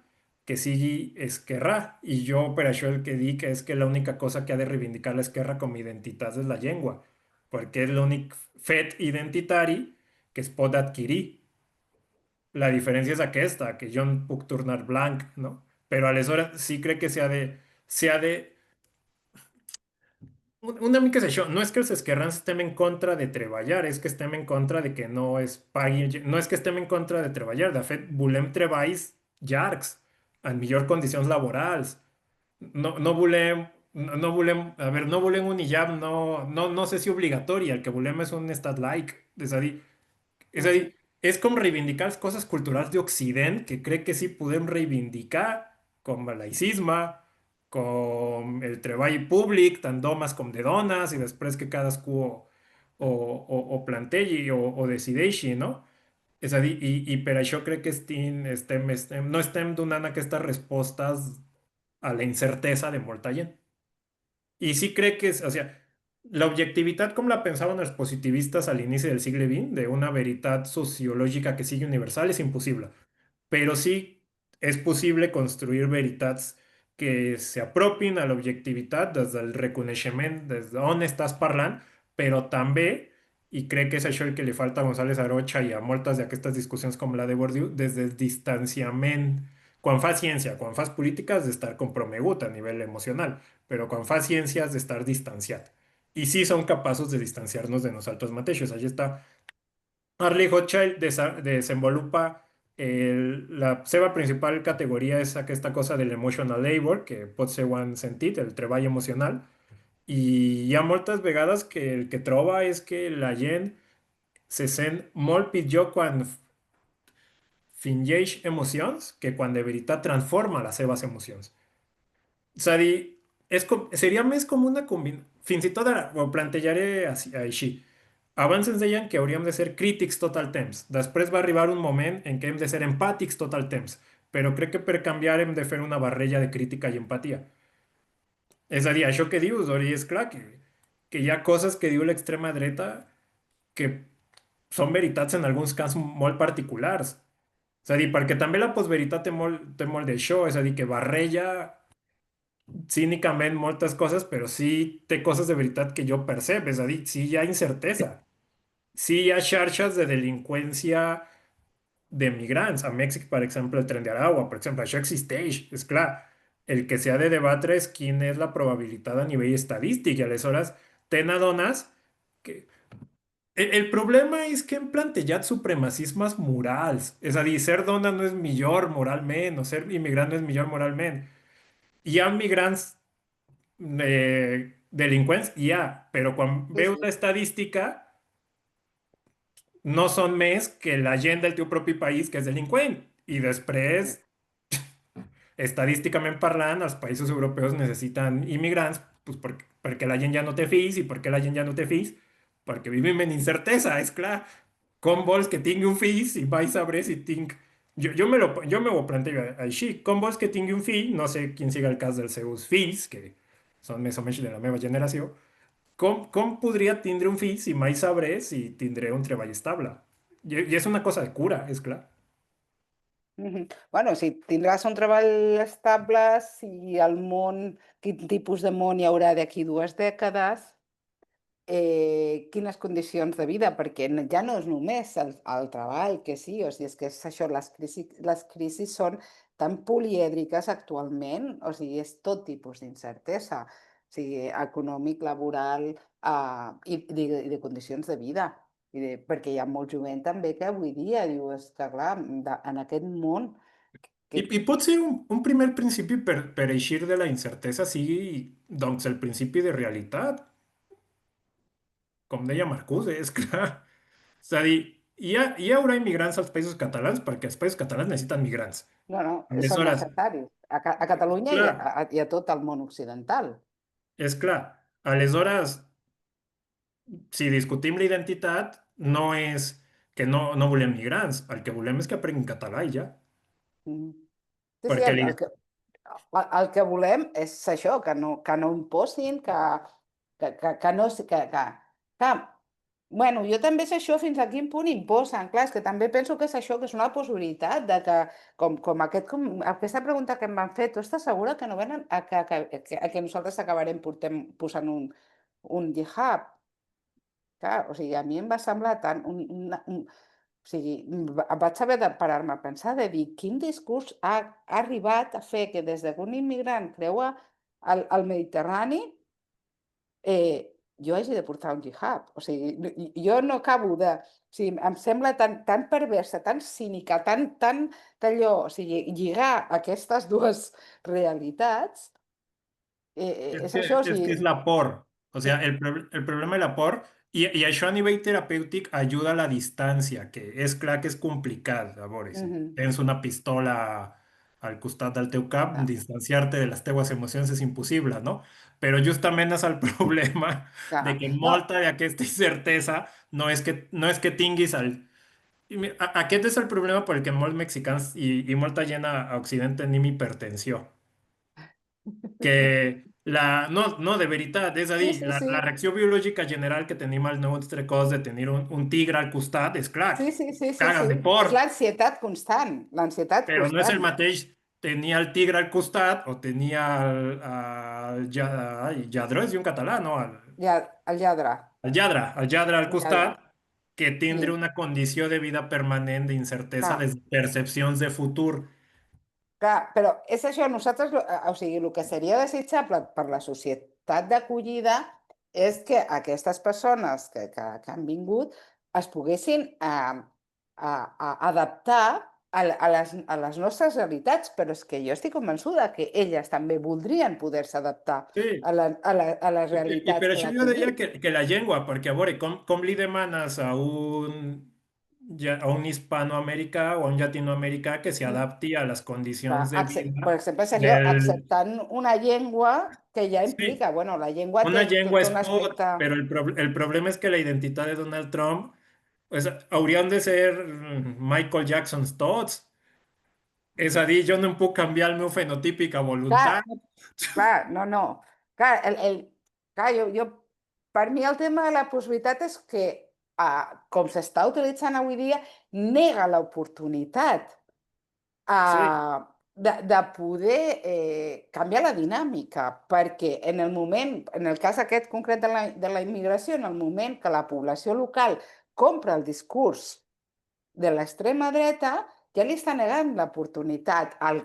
que sigui esquerrà. I jo per això el que dic és que l'única cosa que ha de reivindicar l'esquerra com a identitat és la llengua, perquè és l'únic fet identitari que es pot adquirir. La diferència és aquesta, que jo em puc tornar blanc, no? Però aleshores sí crec que s'ha de una mica és això, no és que els esquerrans estem en contra de treballar, és que estem en contra de que no es pagui, no és que estem en contra de treballar, de fet, volem treballs llargs, en millors condicions laborals. No volem, no volem, a veure, no volem un hijab, no sé si obligatori, el que volem és un estat laic, és a dir, és com reivindicar les coses culturals d'Occident que crec que sí podem reivindicar, com el laïcisme, com el treball públic, tant d'homes com de dones, i després que cadascú ho plantegi o decideixi, no? És a dir, i per això crec que no estem donant aquestes respostes a la incertesa de molta gent. Y sí cree que es, o sea, la objetividad como la pensaban los positivistas al inicio del siglo XX, de una veritat sociológica que sigue universal, es imposible. Però sí és possible construir veritats que s'apropin a l'objectivitat des del reconeixement, des d'on estàs parlant, però també, i crec que és això el que li falta a González Arocha i a moltes d'aquestes discussions com la de Bourdieu, des del distanciament. Quan fas ciència, quan fas política, has d'estar compromegut a nivell emocional, però quan fas ciència has d'estar distanciat. I sí som capaços de distanciar-nos de nosaltres mateixos. Allà està Arlie Hochschild desenvolupa la seva principal categoria és aquesta cosa de l'emotional labor, que pot ser un sentit, el treball emocional, i hi ha moltes vegades que el que troba és que la gent se sent molt pitjor quan fingeix emocions que quan de veritat transforma les seves emocions. És a dir, seria més com una combinació. Fins i tot ara ho plantejaré així. Abans ens deien que hauríem de ser crítics tot el temps. Després va arribar un moment en què hem de ser empàtics tot el temps. Però crec que per canviar hem de fer una barreja de crítica i empatia. És a dir, això que dius, Ori, és clar que hi ha coses que diu l'extrema dreta que són veritats en alguns casos molt particulars. És a dir, perquè també la postveritat té molt d'això, és a dir, que barreja cínicament moltes coses, però sí té coses de veritat que jo percep, és a dir, sí hi ha incertesa, sí hi ha xarxes de delinqüència de migrants. A Mèxic, per exemple, el tren de Aragua, per exemple, això existeix, és clar. El que s'ha de debatre és quina és la probabilitat a nivell estadístic, i aleshores tenen dones que... El problema és que hem plantejat supremacismes morals, és a dir, ser dona no és millor moralment, o ser immigrant no és millor moralment. Hi ha migrants delinqüents, hi ha, però quan Sí, veus sí. l'estadística no són més que la gent del teu propi país que és delinqüent. I després, estadísticament parlant, els països europeus necessiten immigrants pues, perquè la gent ja no té fills. I per què la gent ja no té fills? Perquè vivim en incertesa, és clar. Com vols que tingui un fill si mai sabré si tinc... Jo me ho plantejo així. Com vols que tingui un fill? No sé quin siga el cas dels seus fills, que són més o menys de la meva generació. Com podria tindre un fill si mai sabré si tindré un treball estable? I és una cosa de cura, és clar. Bueno, si tindràs un treball estable, si el món, quin tipus de món hi haurà d'aquí 2 dècades, quines condicions de vida, perquè ja no és només el treball, que sí, o sigui, és que és això, les crisis són tan polièdriques actualment, o sigui, és tot tipus d'incertesa, o sigui, econòmic, laboral, i de condicions de vida. Perquè hi ha molt jovent també que avui dia diu, és que clar, en aquest món que, I pot ser un primer principi per eixir de la incertesa sigui, doncs, el principi de realitat, com deia Marcuse, és clar. És a dir, hi haurà immigrants als països catalans perquè els països catalans necessiten migrants. no, no, són Aleshores, necessaris a Catalunya i clar, a tot el món occidental. és clar. Aleshores, si discutim la identitat, no és que no volem migrants, el que volem és que aprenguin català i ja. Mm. Sí, sí, Perquè el que volem és això, que no imposin, que no... Que Bueno, jo també és això fins a quin punt imposen. Clar, és que també penso que és això, que és una possibilitat de que, aquesta pregunta que em van fer, tu estàs segura que no venen a que nosaltres acabarem posant un hijab? Clar, o sigui, a mi em va semblar tan... o sigui, vaig haver de parar-me a pensar, de dir, quin discurs ha arribat a fer que des que un immigrant creua el Mediterrani jo hagi de portar un hijab. O sigui, jo no acabo de... O sigui, em sembla tan perversa, tan cínica, tan d'allò, o sigui, lligar aquestes dues realitats, és això, o És que sigui... es la por. O sea, el problema de la por, i això a nivell terapèutic ajuda a la distància, que és clar que és complicat, a veure, si Mhm, tens una pistola al costat del teu cap, clar, distanciar-te de les teves emocions és impossible, no? Però justament és el problema de clar. que No, molta d'aquesta incertesa no és que tinguis el... Aquest és el problema per el que molts mexicans i molta gent a Occident tenim hipertensió que no, de veritat, és a sí, dir, sí, la sí. reacció biològica general que tenim al nostre cos de tenir un tigre al costat, és clar, Sí, sí, sí, sí, sí. cagues de És por, l'ansietat constant, l'ansietat però no és el constant. mateix tenir el tigre al costat o tenir lladró, es diu en català, no? El lladre, El lladre al el lladre. costat que tindre Sí, una condició de vida permanent d'incertesa clar. de percepcions de futur. Clar, però és això, nosaltres, o sigui, el que seria desitjable per la societat d'acollida és que aquestes persones que han vingut es poguessin adaptar a les nostres realitats, però és que jo estic convençuda que elles també voldrien poder-se adaptar Sí, a les I realitats per que això jo deia l'acollim. que la llengua, perquè a veure, com li demanes a un hispanoamericà o a un llatinoamericà que s'adapti a les Clar, condicions de per vida exemple, Sergio, del... acceptant una llengua que ja Sí, implica, bueno, la llengua una llengua té es un pot, aspecte... però el problema és que la identitat de Donald Trump pues, haurien de ser Michael Jackson tots. És a dir, jo no em puc canviar el meu fenotípic a Clar, voluntat. clar, no, no. Clar, clar per mi el tema de la possibilitat és que, com s'està utilitzant avui dia, nega l'oportunitat Sí, de poder canviar la dinàmica, perquè en el cas aquest concret de la immigració, en el moment que la població local compra el discurs de l'extrema dreta, ja li està negant l'oportunitat al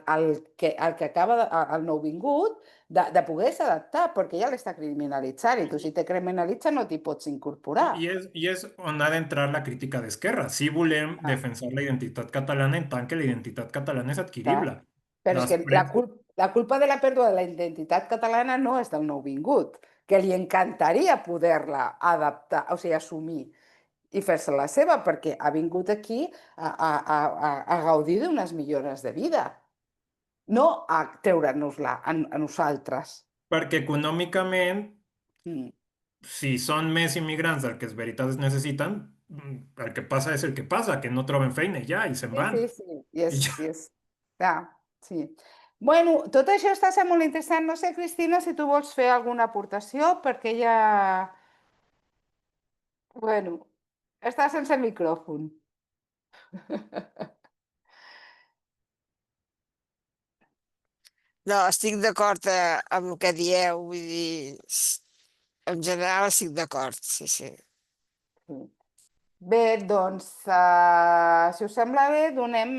que acaba, al nouvingut, de poder-se adaptar, perquè ja l'està criminalitzant, i tu si te criminalitzen no t'hi pots incorporar. i és on ha d'entrar la crítica d'esquerra. Si volem Ah, defensar la identitat catalana en tant que la identitat catalana és clar. adquirible. Però és que la, Després, cul la culpa de la pèrdua de la identitat catalana no és del nouvingut, que li encantaria poder-la adaptar, o sigui, assumir i fer-se la seva, perquè ha vingut aquí a gaudir d'unes millores de vida, no a treure-nos-la a nosaltres. perquè econòmicament, Mm. si són més immigrants del que és veritat es necessiten, el que passa és el que passa, que no troben feina i ja, i se'n Sí, van. sí, sí. I ja. Clar, sí. Bueno, tot això està sent molt interessant. No sé, Cristina, si tu vols fer alguna aportació, perquè ja... Bueno, està sense micròfon. No, estic d'acord amb el que dieu, vull dir, en general estic d'acord, sí, sí. Sí. Bé, doncs, si us sembla bé, donem